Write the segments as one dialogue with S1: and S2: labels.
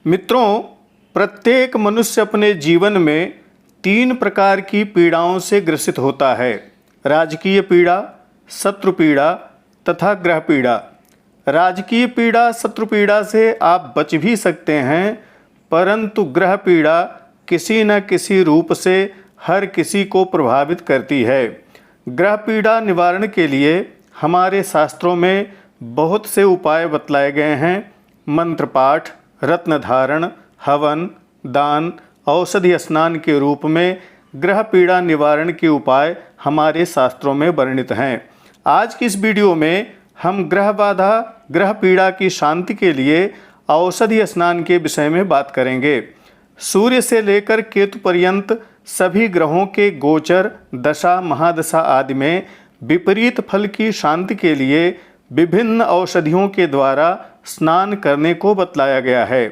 S1: मित्रों, प्रत्येक मनुष्य अपने जीवन में 3 प्रकार की पीड़ाओं से ग्रसित होता है। राजकीय पीड़ा, शत्रु पीड़ा तथा ग्रह पीड़ा। राजकीय पीड़ा, शत्रु पीड़ा से आप बच भी सकते हैं, परंतु ग्रह पीड़ा किसी न किसी रूप से हर किसी को प्रभावित करती है। ग्रह पीड़ा निवारण के लिए हमारे शास्त्रों में बहुत से उपाय बतलाए गए हैं। मंत्र पाठ, रत्न धारण, हवन, दान, औषधि स्नान के रूप में ग्रह पीड़ा निवारण के उपाय हमारे शास्त्रों में वर्णित हैं। आज की इस वीडियो में हम ग्रह बाधा, ग्रह पीड़ा की शांति के लिए औषधि स्नान के विषय में बात करेंगे। सूर्य से लेकर केतु पर्यंत सभी ग्रहों के गोचर, दशा, महादशा आदि में विपरीत फल की शांति के लिए विभिन्न औषधियों के द्वारा स्नान करने को बतलाया गया है।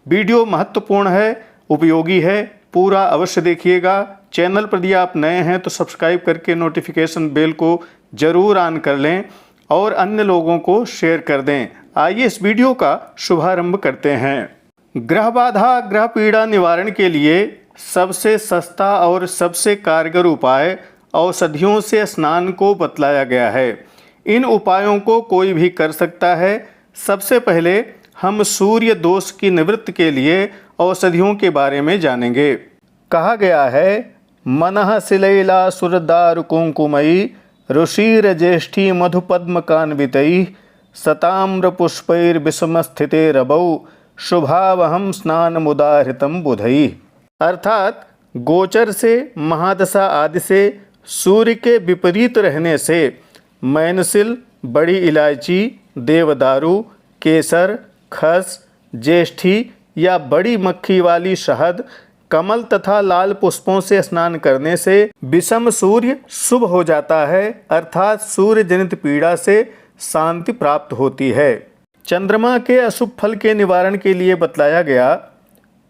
S1: वीडियो महत्वपूर्ण है, उपयोगी है, पूरा अवश्य देखिएगा। चैनल पर यदि आप नए हैं तो सब्सक्राइब करके नोटिफिकेशन बेल को जरूर ऑन कर लें और अन्य लोगों को शेयर कर दें। आइए इस वीडियो का शुभारंभ करते हैं। ग्रह बाधा, ग्रह पीड़ा निवारण के लिए सबसे सस्ता और सबसे कारगर उपाय औषधियों से स्नान को बतलाया गया है। इन उपायों को कोई भी कर सकता है। सबसे पहले हम सूर्य दोष की निवृत्ति के लिए औषधियों के बारे में जानेंगे। कहा गया है, मनः शिलैला सुरदारु कुंकुमयी ऋषिर ज्येष्ठी मधुपद्म कान्वितैः सताम्र पुष्पैर विषमस्थिते रबौ शुभावहम स्नान मुदाहृतम बुधैः। अर्थात गोचर से, महादशा आदि से सूर्य के विपरीत रहने से मैनसिल, बड़ी इलायची, देवदारू, केसर, खस, ज्येष्ठी या बड़ी मक्खी वाली शहद, कमल तथा लाल पुष्पों से स्नान करने से विषम सूर्य शुभ हो जाता है, अर्थात सूर्य जनित पीड़ा से शांति प्राप्त होती है। चंद्रमा के अशुभ फल के निवारण के लिए बतलाया गया,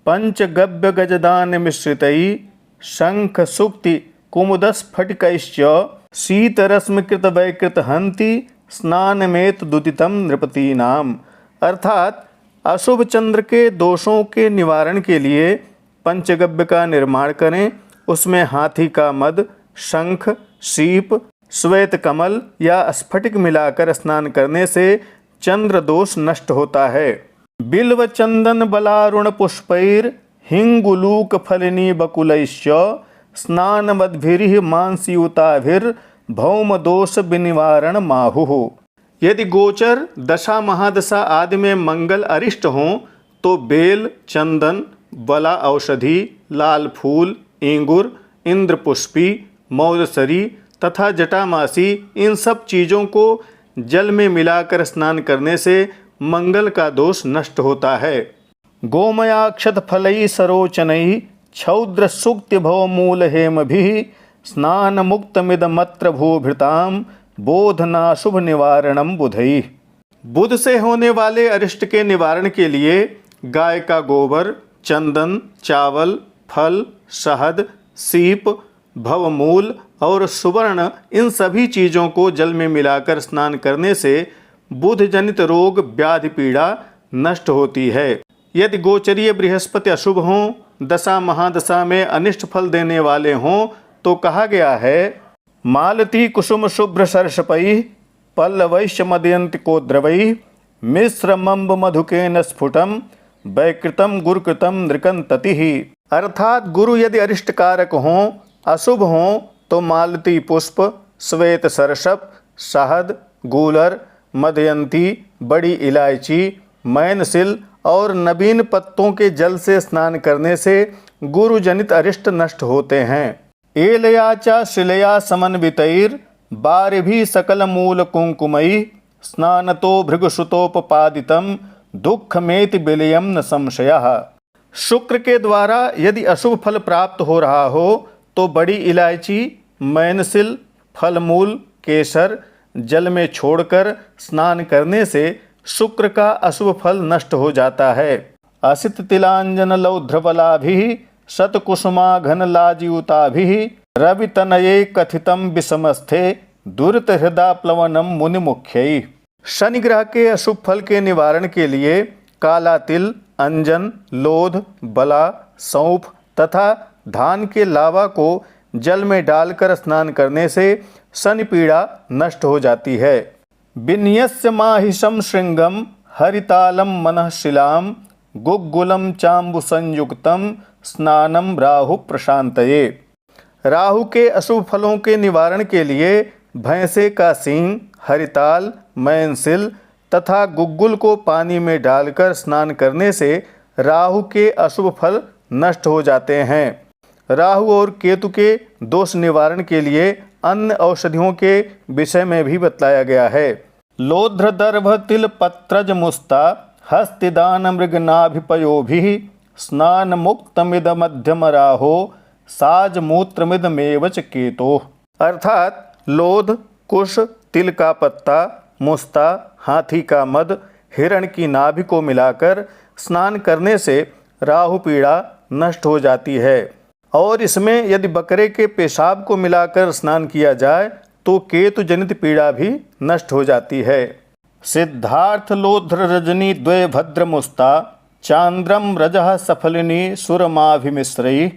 S1: पंचगव्य गजदान मिश्रितैः शंख सुक्ति कुमुदस्फटिकैश्च शीतरश्मिकृत वैकृत हन्ति स्नानमेत दुदितम नृपतीनाम। अर्थात अशुभ चंद्र के दोषों के निवारण के लिए पंचगव्य का निर्माण करें। उसमें हाथी का मद, शंख, शीप, श्वेत कमल या स्फटिक मिलाकर स्नान करने से चंद्र दोष नष्ट होता है। बिल्व चंदन बलारुण पुष्पैर हिंगुलूक फलिनी बकुलैश्च स्नान मद्भिरिः मांसयुताभिर भौम दोष विनिवारण माहुः। यदि गोचर, दशा, महादशा आदि में मंगल अरिष्ट हों तो बेल, चंदन, बला औषधि, लाल फूल, इंगुर, इंद्रपुष्पी, मौलसरी तथा जटामासी, इन सब चीज़ों को जल में मिलाकर स्नान करने से मंगल का दोष नष्ट होता है। गोमयाक्षत फलैः सरोचनैः क्षौद्र सुक्ति भवमूल हेमभिः स्नान मुक्तमिदमत्र भूभृताम बोधना शुभ निवारणम बुधैः। बुध से होने वाले अरिष्ट के निवारण के लिए गाय का गोबर, चंदन, चावल, फल, शहद, सीप, भवमूल और सुवर्ण, इन सभी चीज़ों को जल में मिलाकर स्नान करने से बुध जनित रोग, व्याधि पीड़ा नष्ट होती है। यदि गोचरीय बृहस्पति अशुभ हों, दशा महादशा में अनिष्ट फल देने वाले हों तो कहा गया है, मालती कुसुम शुभ्र सरसपैः पल्लवैश्च मदयन्ति कोद्रवैः मिश्रमम्ब मधुकेन स्फुटम वैकृतम गुरुकृतम नृकंततिः। अर्थात गुरु यदि अरिष्ट कारक हों, अशुभ हों तो मालती पुष्प, श्वेत सरसप, शहद, गूलर, मदयंती, बड़ी इलायची, मैनसिल और नवीन पत्तों के जल से स्नान करने से गुरु जनित अरिष्ट नष्ट होते हैं। एलया च शिलया समन्वितैर बारिभिः सकल मूल कुंकुमैः स्नानतो भृगुसुतोपपादितम दुःखमेति विलयम न संशयः। शुक्र के द्वारा यदि अशुभ फल प्राप्त हो रहा हो तो बड़ी इलायची, मैनसिल, फलमूल, केसर जल में छोड़कर स्नान करने से शुक्र का अशुभ फल नष्ट हो जाता है। असित तिलांजन लौध्रबलाभिः शतकुसुमाघन लाजयुताभिः रवितनये कथितम विषमस्थे दुरित हृदा प्लवनम मुनि मुख्यैः। शनि ग्रह के अशुभ फल के निवारण के लिए काला तिल, अंजन, लोध, बला, सौंफ तथा धान के लावा को जल में डालकर स्नान करने से शनि पीड़ा नष्ट हो जाती है। विन्यस्य माहिषं श्रृंगम हरितालम मनःशिलाम गुग्गुलम चाम्बु संयुक्तम स्नानम राहु प्रशांतये। राहु के अशुभ फलों के निवारण के लिए भैंसे का सींग, हरिताल, मैनसिल तथा गुग्गुल को पानी में डालकर स्नान करने से राहु के अशुभ फल नष्ट हो जाते हैं। राहु और केतु के दोष निवारण के लिए अन्य औषधियों के विषय में भी बतलाया गया है। लोध्र दर्भ तिल पत्रज मुस्ता हस्तिदान मृगनाभिपयोभिः स्नान मुक्तमिद मध्यम राहो साज मूत्रमिदमेव च केतोः। अर्थात लोध, कुश, तिल का पत्ता, मुस्ता, हाथी का मद, हिरण की नाभि को मिलाकर स्नान करने से राहु पीड़ा नष्ट हो जाती है। और इसमें यदि बकरे के पेशाब को मिलाकर स्नान किया जाए तो केतु जनित पीड़ा भी नष्ट हो जाती है। सिद्धार्थ लोध्र रजनी द्वय भद्र मुस्ता चांद्रम रजः सफलिनी सुरमाभिमिश्रैः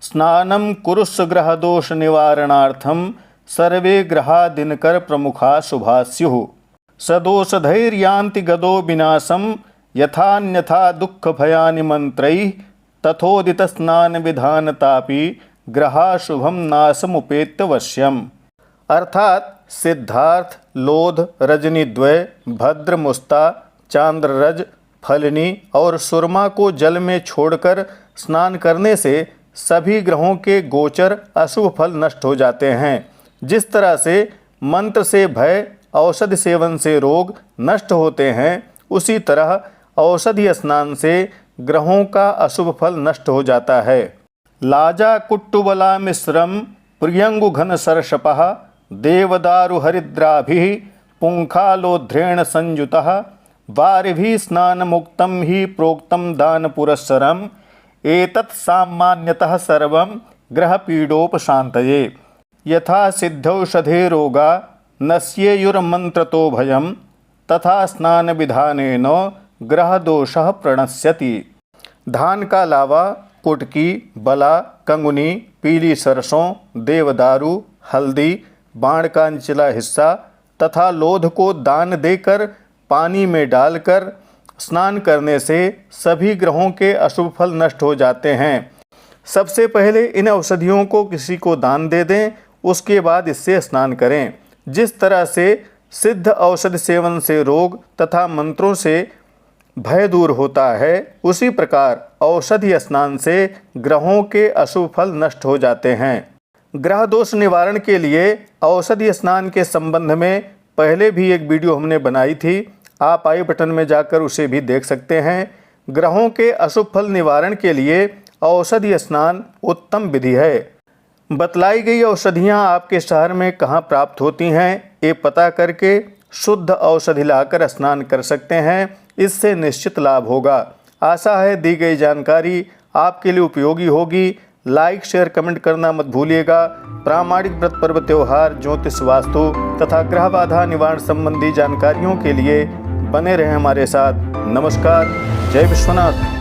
S1: स्नानम कुरुष ग्रह दोष निवारणार्थम सर्वे ग्रहा दिनकर प्रमुखा शुभा स्युः सदोषधैर्यान्ति गदो विनाशम यथान्यथा दुःख भयानि मंत्रैः तथोदित स्नान विधानतापि ग्रहा शुभम नाशमुपेत्य वश्यम। अर्थात सिद्धार्थ, लोध, रजनीद्वय, भद्र, मुस्ता, चांद्ररज, फलिनी और सुरमा को जल में छोड़कर स्नान करने से सभी ग्रहों के गोचर अशुभ फल नष्ट हो जाते हैं। जिस तरह से मंत्र से भय, औषधि सेवन से रोग नष्ट होते हैं, उसी तरह औषधि स्नान से ग्रहों का अशुभ फल नष्ट हो जाता है। लाजा कुट्टुबला मिश्रम प्रियंगु घन सरशपः देवदारु हरिद्राभिः पुंखालोध्रेण संयुतः वारिभिः स्नान मुक्तम ही प्रोक्तम दान पुरस्सरम एतत् सामान्यतः सर्वं ग्रह पीडोपशान्तये यथा सिद्धौषधे रोगा नश्येयुर्मन्त्रतो भयं तथा स्नान विधानेन ग्रह दोषः प्रणश्यति। धान का लावा, कुटकी, बला, कंगुनी, पीली सरसों, देवदारू, हल्दी, बाण का निचला हिस्सा तथा लोध को दान देकर पानी में डालकर स्नान करने से सभी ग्रहों के अशुभ फल नष्ट हो जाते हैं। सबसे पहले इन औषधियों को किसी को दान दे दें, उसके बाद इससे स्नान करें। जिस तरह से सिद्ध औषधि सेवन से रोग तथा मंत्रों से भय दूर होता है, उसी प्रकार औषधि स्नान से ग्रहों के अशुभ फल नष्ट हो जाते हैं। ग्रह दोष निवारण के लिए औषधि स्नान के संबंध में पहले भी एक वीडियो हमने बनाई थी, आप आई बटन में जाकर उसे भी देख सकते हैं। ग्रहों के अशुभ फल निवारण के लिए औषधि स्नान उत्तम विधि है। बतलाई गई औषधियाँ आपके शहर में कहाँ प्राप्त होती हैं, ये पता करके शुद्ध औषधि लाकर स्नान कर सकते हैं। इससे निश्चित लाभ होगा। आशा है दी गई जानकारी आपके लिए उपयोगी होगी। लाइक, शेयर, कमेंट करना मत भूलिएगा। प्रामाणिक व्रत, पर्व, त्योहार, ज्योतिष, वास्तु तथा ग्रह बाधा निवारण संबंधी जानकारियों के लिए बने रहें हमारे साथ। नमस्कार। जय विश्वनाथ।